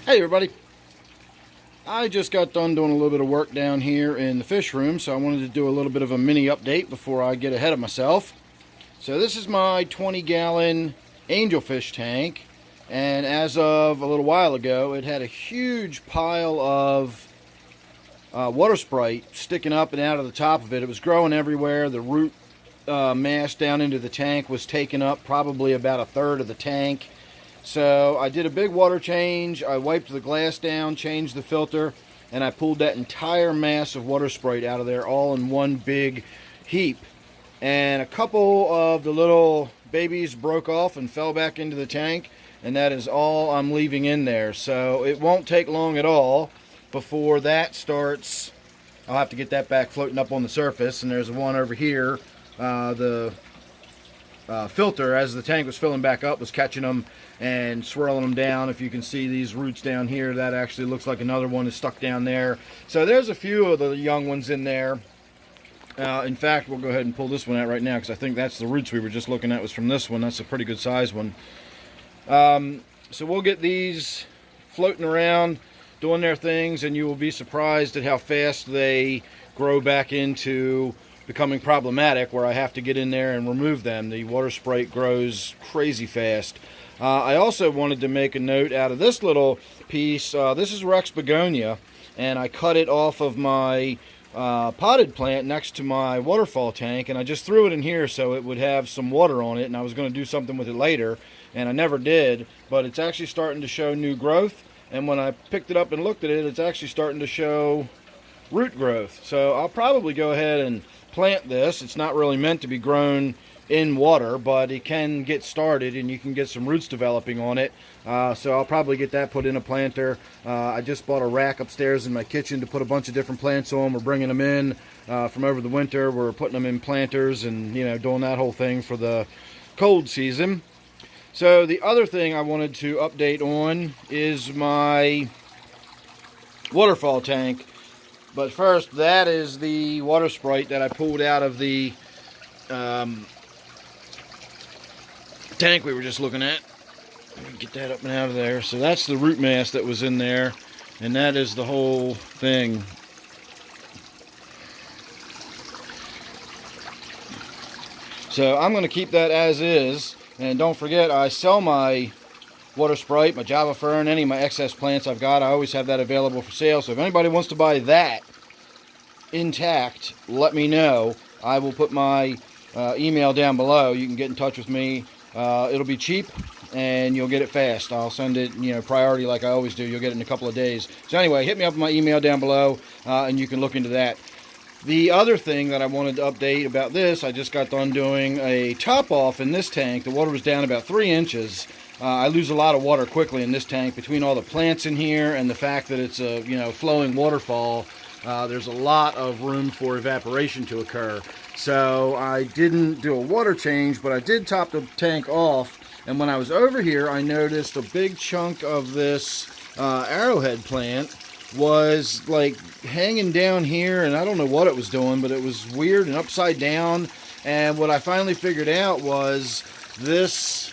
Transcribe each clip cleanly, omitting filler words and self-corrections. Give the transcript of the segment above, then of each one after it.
Hey everybody, I just got done doing a little bit of work down here in the fish room, so I wanted to do a little bit of a mini update before I get ahead of myself. So this is my 20-gallon angelfish tank, and as of a little while ago it had a huge pile of water Sprite sticking up and out of the top of it. It was growing everywhere. The root mass down into the tank was taking up probably about a third of the tank. So I did a big water change. I wiped the glass down, changed the filter, and I pulled that entire mass of water Sprite out of there all in one big heap. And a couple of the little babies broke off and fell back into the tank, and that is all I'm leaving in there. So it won't take long at all before that starts. I'll have to get that back floating up on the surface, and there's one over here. The filter, as the tank was filling back up, was catching them and swirling them down. If you can see these roots down here, that actually looks like another one is stuck down there. So there's a few of the young ones in there. In fact, we'll go ahead and pull this one out right now, because I think that's the roots we were just looking at was from this one. That's a pretty good size one. So we'll get these floating around doing their things, and you will be surprised at how fast they grow back into becoming problematic, where I have to get in there and remove them. The water Sprite grows crazy fast. I also wanted to make a note out of this little piece. This is Rex Begonia, and I cut it off of my potted plant next to my waterfall tank, and I just threw it in here so it would have some water on it, and I was going to do something with it later, and I never did, but it's actually starting to show new growth, and when I picked it up and looked at it, it's actually starting to show root growth. So I'll probably go ahead and plant this. It's not really meant to be grown in water, but it can get started and you can get some roots developing on it. So I'll probably get that put in a planter. I just bought a rack upstairs in my kitchen to put a bunch of different plants on. We're bringing them in from over the winter. We're putting them in planters and, you know, doing that whole thing for the cold season. So the other thing I wanted to update on is my waterfall tank. But first, that is the water Sprite that I pulled out of the tank we were just looking at. Let me get that up and out of there. So that's the root mass that was in there, and that is the whole thing. So I'm going to keep that as is, and don't forget, I sell my water Sprite, my Java Fern, any of my excess plants I've got. I always have that available for sale. So if anybody wants to buy that intact, let me know. I will put my email down below. You can get in touch with me. It'll be cheap and you'll get it fast. I'll send it, you know, priority like I always do. You'll get it in a couple of days. So anyway, hit me up with my email down below and you can look into that. The other thing that I wanted to update about this, I just got done doing a top off in this tank. The water was down about 3 inches. I lose a lot of water quickly in this tank between all the plants in here and the fact that it's a, you know, flowing waterfall. There's a lot of room for evaporation to occur. So I didn't do a water change, but I did top the tank off. And when I was over here, I noticed a big chunk of this arrowhead plant was like hanging down here, and I don't know what it was doing, but it was weird and upside down. And what I finally figured out was this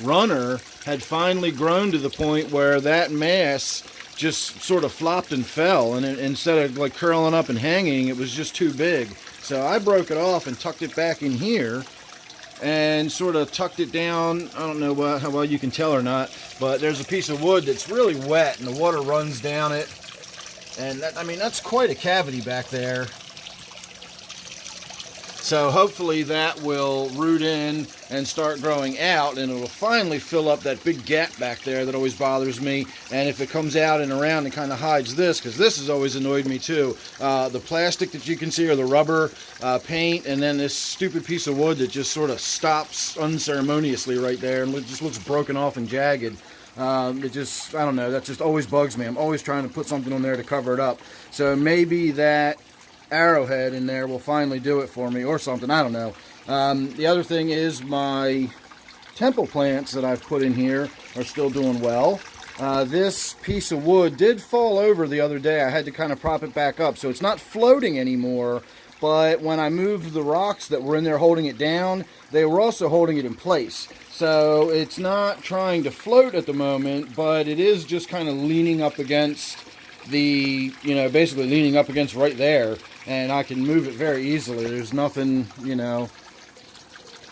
runner had finally grown to the point where that mass just sort of flopped and fell, and instead of like curling up and hanging, it was just too big. So I broke it off and tucked it back in here and sort of tucked it down. I don't know how well you can tell or not, but there's a piece of wood that's really wet and the water runs down it, and that, I mean, that's quite a cavity back there. So hopefully that will root in and start growing out, and it will finally fill up that big gap back there that always bothers me. And if it comes out and around and kind of hides this, because this has always annoyed me too, the plastic that you can see, or the rubber paint, and then this stupid piece of wood that just sort of stops unceremoniously right there and just looks broken off and jagged. It just, I don't know, that just always bugs me. I'm always trying to put something on there to cover it up. So maybe that arrowhead in there will finally do it for me, or something, I don't know. The other thing is my temple plants that I've put in here are still doing well. This piece of wood did fall over the other day. I had to kind of prop it back up, so it's not floating anymore, but when I moved the rocks that were in there holding it down, they were also holding it in place. So it's not trying to float at the moment, but it is just kind of leaning up against the, basically leaning up against right there, and I can move it very easily. There's nothing,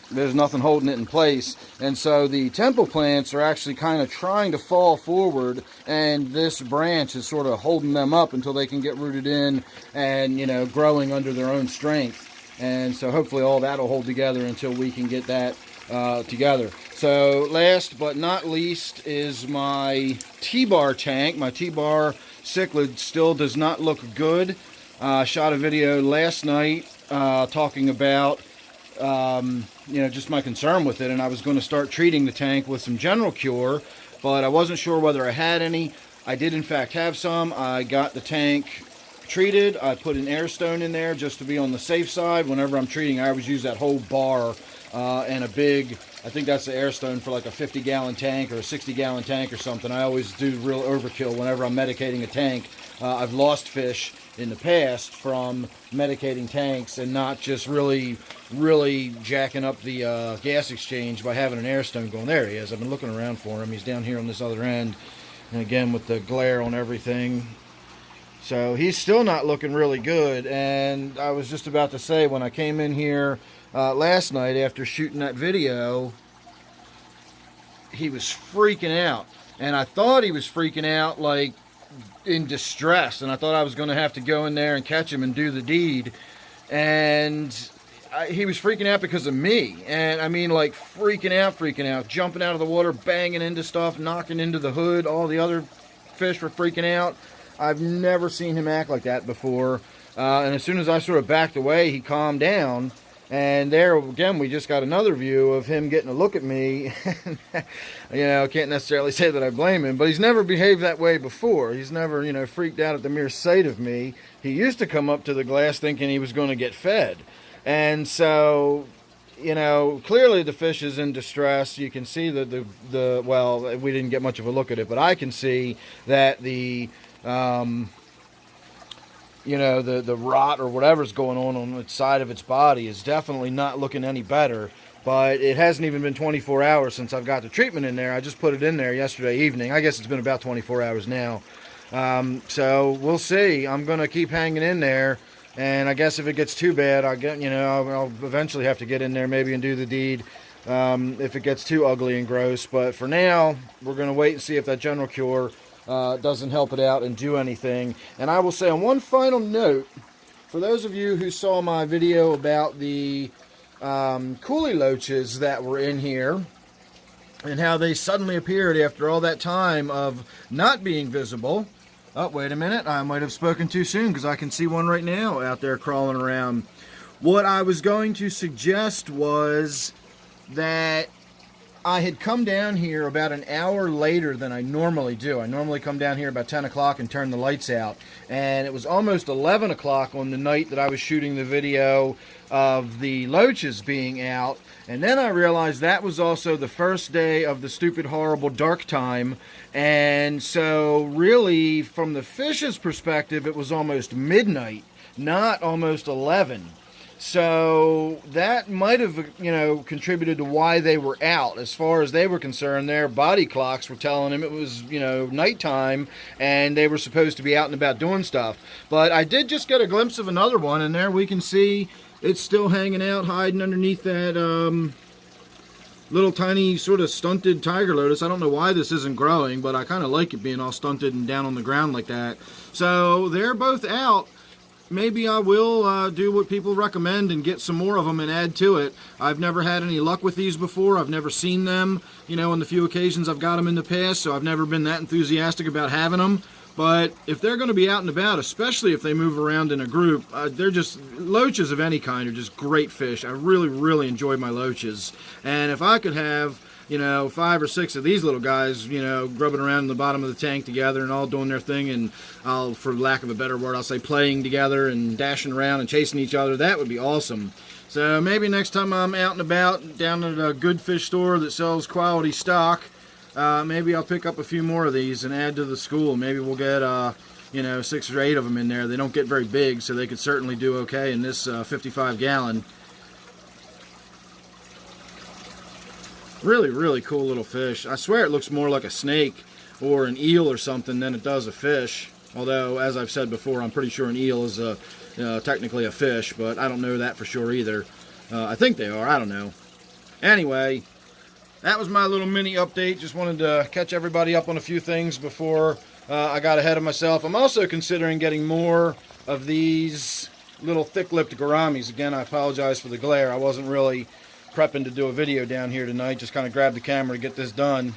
there's nothing holding it in place. And so the temple plants are actually kind of trying to fall forward, and this branch is sort of holding them up until they can get rooted in and, growing under their own strength. And so hopefully all that will hold together until we can get that together. So last but not least is my TBar tank. My TBar Cichlid still does not look good. Shot a video last night talking about just my concern with it, and I was going to start treating the tank with some general cure, but I wasn't sure whether I had any. I did in fact have some. I got the tank treated. I put an air stone in there just to be on the safe side. Whenever I'm treating, I always use that whole bar and a big, I think that's the air stone for like a 50-gallon tank or a 60-gallon tank or something. I always do real overkill whenever I'm medicating a tank. I've lost fish in the past from medicating tanks and not just really jacking up the gas exchange by having an air stone going. There he is. I've been looking around for him. He's down here on this other end, and again with the glare on everything. So he's still not looking really good. And I was just about to say, when I came in here last night after shooting that video, he was freaking out, and I thought he was freaking out like in distress, and I thought I was going to have to go in there and catch him and do the deed. And he was freaking out because of me, and I mean like freaking out, jumping out of the water, banging into stuff, knocking into the hood. All the other fish were freaking out. I've never seen him act like that before. And as soon as I sort of backed away, he calmed down. And there again, we just got another view of him getting a look at me. Can't necessarily say that I blame him, but he's never behaved that way before. He's never, freaked out at the mere sight of me. He used to come up to the glass thinking he was going to get fed. And so, clearly the fish is in distress. You can see well, we didn't get much of a look at it, but I can see that the rot or whatever's going on its side of its body is definitely not looking any better. But it hasn't even been 24 hours since I've got the treatment in there. I just put it in there yesterday evening. I guess it's been about 24 hours now. So we'll see. I'm going to keep hanging in there. And I guess if it gets too bad, I'll eventually have to get in there maybe and do the deed if it gets too ugly and gross. But for now, we're going to wait and see if that general cure doesn't help it out and do anything. And I will say on one final note, for those of you who saw my video about the Cooley Loaches that were in here and how they suddenly appeared after all that time of not being visible. Oh, wait a minute. I might have spoken too soon because I can see one right now out there crawling around. What I was going to suggest was that I had come down here about an hour later than I normally do. I normally come down here about 10 o'clock and turn the lights out. And it was almost 11 o'clock on the night that I was shooting the video of the loaches being out. And then I realized that was also the first day of the stupid, horrible dark time. And so really, from the fish's perspective, it was almost midnight, not almost 11. So that might have, contributed to why they were out. As far as they were concerned, their body clocks were telling them it was, nighttime, and they were supposed to be out and about doing stuff. But I did just get a glimpse of another one, and there we can see it's still hanging out, hiding underneath that little tiny sort of stunted tiger lotus. I don't know why this isn't growing, but I kind of like it being all stunted and down on the ground like that. So they're both out. Maybe I will do what people recommend and get some more of them and add to it. I've never had any luck with these before. I've never seen them, on the few occasions I've got them in the past, so I've never been that enthusiastic about having them. But if they're going to be out and about, especially if they move around in a group, they're just, loaches of any kind are just great fish. I really, really enjoy my loaches. And if I could have, 5 or 6 of these little guys, grubbing around in the bottom of the tank together and all doing their thing, and for lack of a better word, I'll say playing together and dashing around and chasing each other, that would be awesome. So maybe next time I'm out and about down at a good fish store that sells quality stock, maybe I'll pick up a few more of these and add to the school. Maybe we'll get you know, 6 or 8 of them in there. They don't get very big, so they could certainly do okay in this 55 gallon. Really, really cool little fish. I swear it looks more like a snake or an eel or something than it does a fish. Although, as I've said before, I'm pretty sure an eel is technically a fish, but I don't know that for sure either. I think they are. I don't know. Anyway, that was my little mini update. Just wanted to catch everybody up on a few things before I got ahead of myself. I'm also considering getting more of these little thick-lipped gouramis. Again, I apologize for the glare. I wasn't really prepping to do a video down here tonight. Just kind of grabbed the camera to get this done.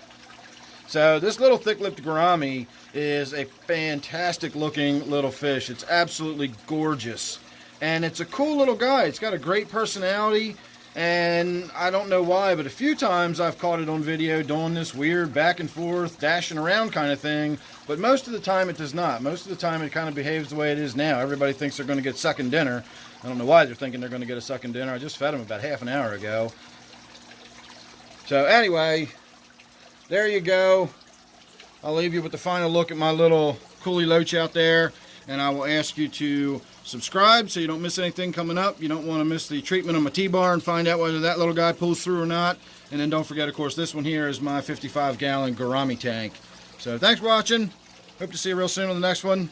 So this little thick-lipped gourami is a fantastic looking little fish. It's absolutely gorgeous. And it's a cool little guy. It's got a great personality. And I don't know why, but a few times I've caught it on video doing this weird back and forth, dashing around kind of thing. But most of the time it does not. Most of the time it kind of behaves the way it is now. Everybody thinks they're going to get sucking dinner. I don't know why they're thinking they're going to get a sucking dinner. I just fed them about half an hour ago. So anyway, there you go. I'll leave you with the final look at my little Cooley Loache out there. And I will ask you to subscribe so you don't miss anything coming up. You don't want to miss the treatment on my T-bar and find out whether that little guy pulls through or not. And then don't forget, of course, this one here is my 55 gallon gourami tank. So thanks for watching. Hope to see you real soon on the next one.